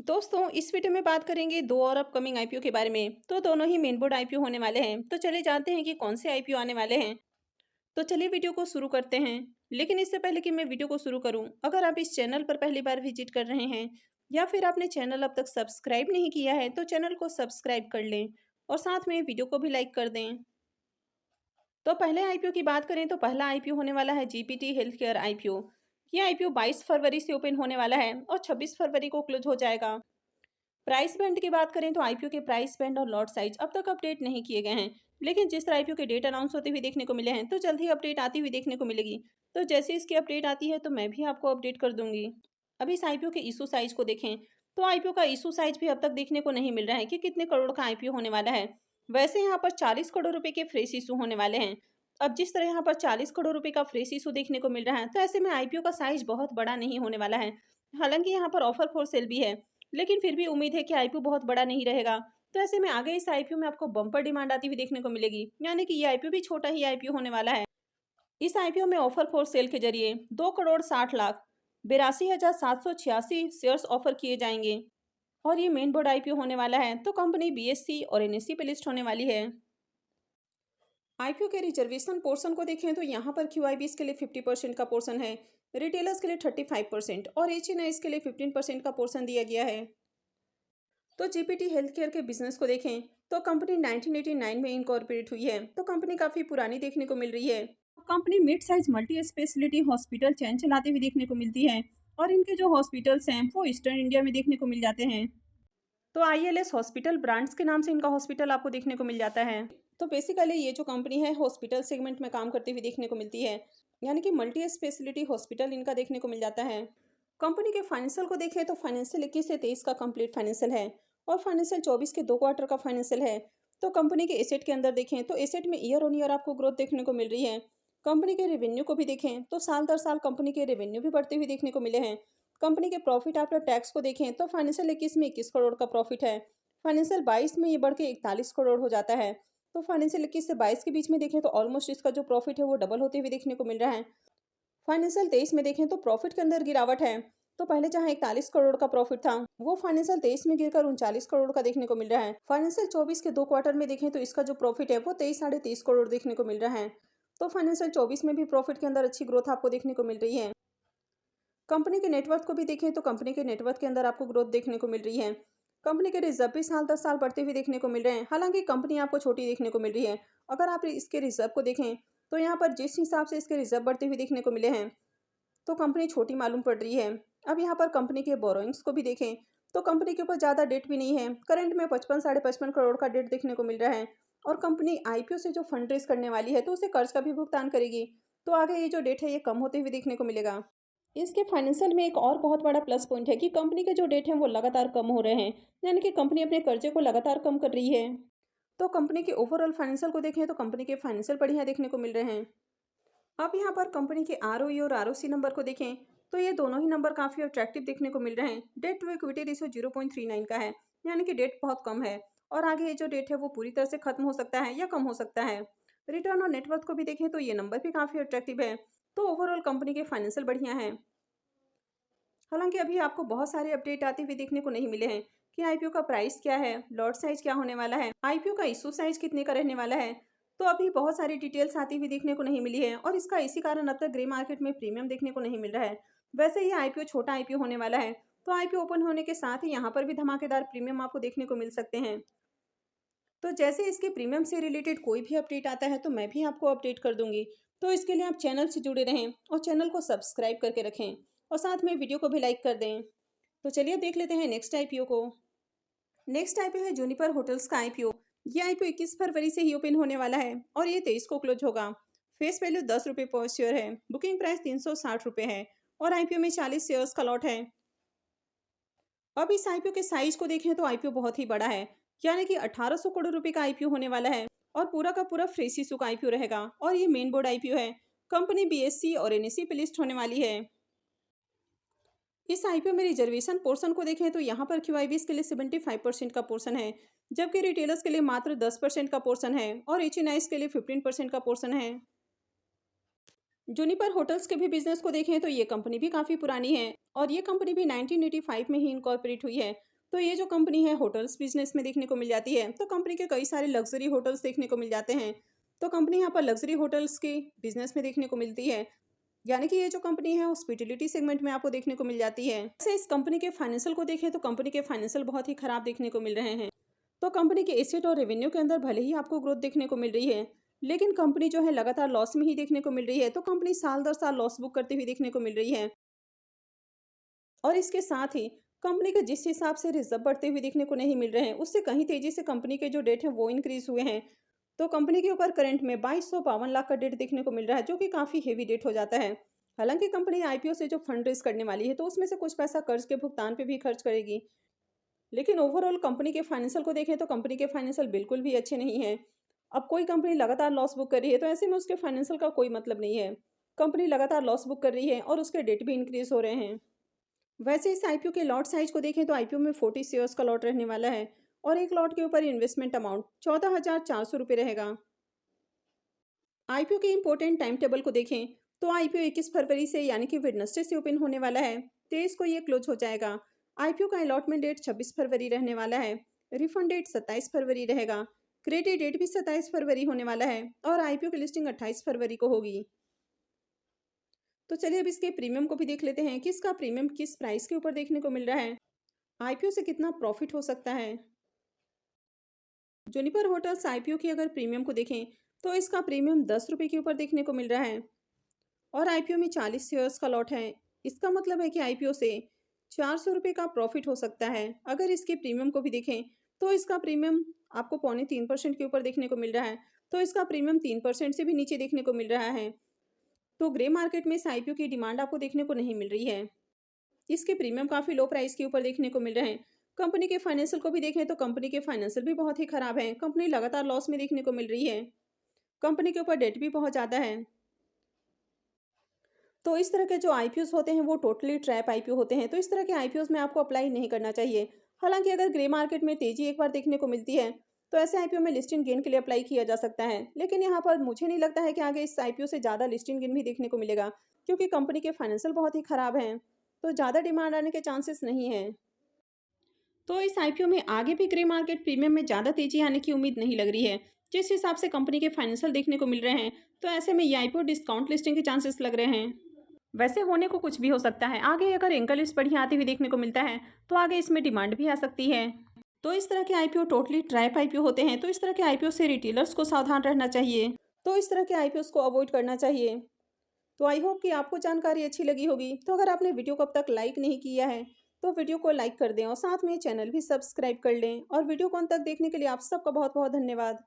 दोस्तों इस वीडियो में बात करेंगे दो और अपकमिंग आईपीओ के बारे में। तो दोनों ही मेन बोर्ड आईपीओ होने वाले हैं। तो चलिए जानते हैं कि कौन से आईपीओ आने वाले हैं। तो चलिए वीडियो को शुरू करते हैं। लेकिन इससे पहले कि मैं वीडियो को शुरू करूं, अगर आप इस चैनल पर पहली बार विजिट कर रहे हैं या फिर आपने चैनल अब तक सब्सक्राइब नहीं किया है तो चैनल को सब्सक्राइब कर लें और साथ में वीडियो को भी लाइक कर दें। तो पहले आईपीओ की बात करें तो पहला आईपीओ होने वाला है जीपीटी हेल्थ केयर आईपीओ। ये आईपीओ 22 फरवरी से ओपन होने वाला है और 26 फरवरी को क्लोज हो जाएगा। प्राइस बैंड की बात करें तो आईपीओ के प्राइस बैंड और लॉट साइज अब तक अपडेट नहीं किए गए हैं। लेकिन जिस तरह आईपीओ के डेट अनाउंस होते हुए देखने को मिले हैं तो जल्द ही अपडेट आती हुई देखने को मिलेगी। तो जैसे इसकी अपडेट आती है तो मैं भी आपको अपडेट कर दूंगी। अभी इस आईपीओ के इशू साइज को देखें तो आईपीओ का इशू साइज भी अब तक देखने को नहीं मिल रहा है कि कितने करोड़ का आईपीओ होने वाला है। वैसे यहाँ पर 40 करोड़ रुपए के फ्रेश इशू होने वाले हैं। अब जिस तरह यहाँ पर 40 करोड़ रुपए का फ्रेश इशू देखने को मिल रहा है तो ऐसे में आईपीओ का साइज बहुत बड़ा नहीं होने वाला है। हालांकि यहाँ पर ऑफर फॉर सेल भी है, लेकिन फिर भी उम्मीद है कि आईपीओ बहुत बड़ा नहीं रहेगा। तो ऐसे में आगे इस आईपीओ में आपको बम्पर डिमांड आती हुई देखने को मिलेगी, यानी कि ये आईपीओ भी छोटा ही आईपीओ होने वाला है। इस आईपीओ में ऑफर फॉर सेल के जरिए 2 करोड़ 60 लाख 82,786 शेयर्स ऑफर किए जाएंगे और ये मेन बोर्ड आईपीओ होने वाला है। तो कंपनी बीएससी और एनएससी पे लिस्ट होने वाली है। आईपीओ के रिजर्वेशन पोर्शन को देखें तो यहाँ पर क्यूआईबीएस के लिए 50% का पोर्शन है, रिटेलर्स के लिए 35% और एचएनआईज के लिए 15% का पोर्शन दिया गया है। तो जीपीटी हेल्थ केयर के बिजनेस को देखें तो कंपनी 1989 में इनकॉर्पोरेट हुई है। तो कंपनी काफ़ी पुरानी देखने को मिल रही है। Company mid size multi speciality hospital chain चलाते हुए देखने को मिलती है और इनके जो हॉस्पिटल्स हैं वो ईस्टर्न इंडिया में देखने को मिल जाते हैं। तो आईएलएस हॉस्पिटल ब्रांड्स के नाम से इनका हॉस्पिटल आपको देखने को मिल जाता है। तो बेसिकली ये जो कंपनी है हॉस्पिटल सेगमेंट में काम करती हुई देखने को मिलती है, यानी कि मल्टी स्पेशलिटी हॉस्पिटल इनका देखने को मिल जाता है। कंपनी के फाइनेंशियल को देखें तो फाइनेंशियल 21 से 23 का कंप्लीट फाइनेंशियल है और फाइनेंशियल 24 के 2 क्वार्टर का फाइनेंशियल है। तो कंपनी के एसेट के अंदर देखें तो एसेट में ईयर ऑन ईयर आपको ग्रोथ देखने को मिल रही है। कंपनी के रेवेन्यू को भी देखें तो साल दर साल कंपनी के रेवेन्यू भी बढ़ते हुए देखने को मिले हैं। कंपनी के प्रॉफिट आफ्टर टैक्स को देखें तो फाइनेंशियल 21 में 21 करोड़ का प्रॉफिट है, फाइनेंशियल 22 में ये बढ़ के 41 करोड़ हो जाता है। तो फाइनेंशियल 21 से 22 के बीच में देखें तो ऑलमोस्ट इसका जो प्रॉफिट है वो डबल होते हुए देखने को मिल रहा है। फाइनेंशियल 23 में देखें तो प्रॉफिट के अंदर गिरावट है। तो पहले जहां 41 करोड़ का प्रॉफिट था वो फाइनेंशियल 23 में गिरकर 39 करोड़ का देखने को मिल रहा है। फाइनेंशियल 24 के 2 क्वार्टर में देखें तो इसका जो प्रॉफिट है वो 23 साढ़े 23 करोड़ देखने को मिल रहा है। तो फाइनेंशियल 24 में भी प्रॉफिट के अंदर अच्छी ग्रोथ आपको देखने को मिल रही है। कंपनी के नेटवर्थ को भी देखें तो कंपनी के नेटवर्थ के अंदर आपको ग्रोथ देखने को मिल रही है। कंपनी के रिजर्व भी साल दर साल बढ़ते हुए देखने को मिल रहे हैं। हालांकि कंपनी आपको छोटी देखने को मिल रही है। अगर आप इसके रिजर्व को देखें तो यहाँ पर जिस हिसाब से इसके रिजर्व बढ़ते हुए देखने को मिले हैं तो कंपनी छोटी मालूम पड़ रही है। अब यहाँ पर कंपनी के बोरोइंग्स को भी देखें तो कंपनी के ऊपर ज़्यादा डेट भी नहीं है। करंट में 55 साढ़े 55 करोड़ का डेट देखने को मिल रहा है और कंपनी आईपीओ से जो फंड रेज करने वाली है तो उसे कर्ज का भी भुगतान करेगी। तो आगे ये जो डेट है ये कम होते हुए देखने को मिलेगा। इसके फाइनेंशियल में एक और बहुत बड़ा प्लस पॉइंट है कि कंपनी के जो डेट हैं वो लगातार कम हो रहे हैं, यानी कि कंपनी अपने कर्जे को लगातार कम कर रही है। तो कंपनी के ओवरऑल फाइनेंशियल को देखें तो कंपनी के फाइनेंशियल बढ़िया देखने को मिल रहे हैं। अब यहाँ पर कंपनी के आरओई और आरओसी नंबर को देखें तो ये दोनों ही नंबर काफ़ी अट्रैक्टिव देखने को मिल रहे हैं। डेट टू इक्विटी रेशियो 0.39 का है, यानी कि डेट बहुत कम है और आगे ये जो डेट है वो पूरी तरह से खत्म हो सकता है या कम हो सकता है। रिटर्न और नेटवर्थ को भी देखें तो ये नंबर भी काफ़ी अट्रैक्टिव है। तो ओवरऑल कंपनी के फाइनेंशियल बढ़िया है। हालांकि अभी आपको बहुत सारे अपडेट आते हुए देखने को नहीं मिले हैं कि आईपीओ का प्राइस क्या है, लॉट साइज क्या होने वाला है, आईपीओ का इशू साइज कितने का रहने वाला है। तो अभी बहुत सारी डिटेल्स आती हुई देखने को नहीं मिली है और इसका इसी कारण अब तक ग्रे मार्केट में प्रीमियम देखने को नहीं मिल रहा है। वैसे ये आईपीओ छोटा आईपीओ होने वाला है, तो आईपीओ ओपन होने के साथ ही यहाँ पर भी धमाकेदार प्रीमियम आपको देखने को मिल सकते हैं। तो जैसे इसके प्रीमियम से रिलेटेड कोई भी अपडेट आता है तो मैं भी आपको अपडेट कर दूंगी। तो इसके लिए आप चैनल से जुड़े रहें और चैनल को सब्सक्राइब करके रखें और साथ में वीडियो को भी लाइक कर दें। तो चलिए देख लेते हैं नेक्स्ट आईपीओ को। नेक्स्ट आईपीओ है जूनिपर होटल्स का आईपीओ। ये आईपीओ 21 फरवरी से ही ओपन होने वाला है और ये 23 को क्लोज होगा। फेस वैल्यू 10 रुपये पर शेयर है, बुकिंग प्राइस 360 रुपये है और आईपीओ में 40 शेयर्स का लॉट है। अब इस आईपीओ के साइज को देखें तो आईपीओ बहुत ही बड़ा है, यानी कि 1800 करोड़ रुपए का आईपीओ होने वाला है और पूरा का पूरा फ्रेश इशू का आईपीओ रहेगा और ये मेन बोर्ड आईपीओ है। कंपनी बीएससी और एनएससी पे लिस्ट होने वाली है। इस आईपीओ में रिजर्वेशन पोर्शन को देखें तो यहाँ पर क्यूआईबीएस के लिए 75% का पोर्शन है, जबकि रिटेलर्स के लिए मात्र 10% का पोर्शन है और एचएनआईज के लिए 15% का पोर्शन है। जूनिपर होटल्स के भी बिजनेस को देखें तो ये कंपनी भी काफ़ी पुरानी है और ये कंपनी भी 1985 में ही इनकॉर्पोरेट हुई है। तो ये जो कंपनी है होटल्स बिजनेस में देखने को मिल जाती है। तो कंपनी के कई सारे लग्जरी होटल्स देखने को मिल जाते हैं। तो कंपनी यहाँ पर लग्जरी होटल्स के बिजनेस में देखने को मिलती है। यानी कि ये जो कंपनी है हॉस्पिटैलिटी सेगमेंट में आपको देखने को मिल जाती है। वैसे इस कंपनी के फाइनेंशियल को देखें तो कंपनी के फाइनेंशियल बहुत ही खराब देखने को मिल रहे हैं। तो कंपनी के एसेट और रेवेन्यू के अंदर भले ही आपको ग्रोथ देखने को मिल रही है, लेकिन कंपनी जो है लगातार लॉस में ही देखने को मिल रही है। तो कंपनी साल दर साल लॉस बुक करती हुई देखने को मिल रही है। और इसके साथ ही कंपनी के जिस हिसाब से रिजर्व बढ़ते हुए देखने को नहीं मिल रहे हैं, उससे कहीं तेजी से कंपनी के जो डेट है वो इंक्रीज हुए हैं। तो कंपनी के ऊपर करंट में 2252 लाख का डेट देखने को मिल रहा है, जो कि काफ़ी हेवी डेट हो जाता है। हालांकि कंपनी आईपीओ से जो फंड रेज करने वाली है, तो उसमें से कुछ पैसा कर्ज के भुगतान पे भी खर्च करेगी। लेकिन ओवरऑल कंपनी के फाइनेंशियल को देखें तो कंपनी के फाइनेंशियल बिल्कुल भी अच्छे नहीं है। अब कोई कंपनी लगातार लॉस बुक कर रही है, तो ऐसे में उसके फाइनेंशियल का कोई मतलब नहीं है। कंपनी लगातार लॉस बुक कर रही है और उसके डेट भी इंक्रीज हो रहे हैं। वैसे इस आईपीओ के लॉट साइज को देखें तो आईपीओ में 40 शेयर्स का लॉट रहने वाला है और एक लॉट के ऊपर इन्वेस्टमेंट अमाउंट 14,400 रुपये रहेगा। आईपीओ के इंपॉर्टेंट टाइम टेबल को देखें तो आईपीओ 21 फरवरी से यानी कि वेडनेसडे से ओपन होने वाला है। 23 को ये क्लोज हो जाएगा। आईपीओ का अलॉटमेंट डेट 26 फरवरी रहने वाला है। रिफंड डेट 27 फरवरी रहेगा। क्रेडिट डेट भी 27 फरवरी होने वाला है और आईपीओ की लिस्टिंग 28 फरवरी को होगी। तो चलिए अब इसके प्रीमियम को भी देख लेते हैं कि इसका प्रीमियम किस प्राइस के ऊपर देखने को मिल रहा है, आईपीओ से कितना प्रॉफिट हो सकता है। जुनिपर होटल्स आईपीओ की अगर प्रीमियम को देखें तो इसका प्रीमियम 10 रुपये के ऊपर देखने को मिल रहा है और आईपीओ में 40 शेयर्स का लॉट है। इसका मतलब है कि आईपीओ से 400 रुपये का प्रॉफिट हो सकता है। अगर इसके प्रीमियम को भी देखें तो इसका प्रीमियम आपको 0.3% के ऊपर देखने को मिल रहा है। तो इसका प्रीमियम 3% से भी नीचे देखने को मिल रहा है। तो ग्रे मार्केट में इस आईपीओ की डिमांड आपको देखने को नहीं मिल रही है। इसके प्रीमियम काफ़ी लो प्राइस के ऊपर देखने को मिल रहे हैं। कंपनी के फाइनेंशियल को भी देखें तो कंपनी के फाइनेंशियल भी बहुत ही खराब है। कंपनी लगातार लॉस में देखने को मिल रही है। कंपनी के ऊपर डेट भी बहुत ज़्यादा है। तो इस तरह के जो आईपीओस होते हैं वो टोटली ट्रैप आईपीओ होते हैं। तो इस तरह के आईपीओस में आपको अप्लाई नहीं करना चाहिए। हालांकि अगर ग्रे मार्केट में तेजी एक बार देखने को मिलती है तो ऐसे आईपीओ में लिस्टिंग गेन के लिए अप्लाई किया जा सकता है। लेकिन यहाँ पर मुझे नहीं लगता है कि आगे इस आईपीओ से ज़्यादा लिस्टिंग गेन भी देखने को मिलेगा, क्योंकि कंपनी के फाइनेंशियल बहुत ही खराब हैं। तो ज़्यादा डिमांड आने के चांसेस नहीं हैं। तो इस आईपीओ में आगे भी ग्रे मार्केट प्रीमियम में ज़्यादा तेजी आने की उम्मीद नहीं लग रही है। जिस हिसाब से कंपनी के फाइनेंशियल देखने को मिल रहे हैं, तो ऐसे में ये आईपीओ डिस्काउंट लिस्टिंग के चांसेस लग रहे हैं। वैसे होने को कुछ भी हो सकता है। आगे अगर एंकल लिस्ट बढ़िया आती हुई देखने को मिलता है तो आगे इसमें डिमांड भी आ सकती है। तो इस तरह के आईपीओ टोटली ट्रैप आईपीओ होते हैं। तो इस तरह के आईपीओ से रिटेलर्स को सावधान रहना चाहिए। तो इस तरह के आईपीओ को अवॉइड करना चाहिए। तो आई होप कि आपको जानकारी अच्छी लगी होगी। तो अगर आपने वीडियो को अब तक लाइक नहीं किया है तो वीडियो को लाइक कर दें और साथ में चैनल भी सब्सक्राइब कर लें। और वीडियो को अंत तक देखने के लिए आप सबका बहुत बहुत धन्यवाद।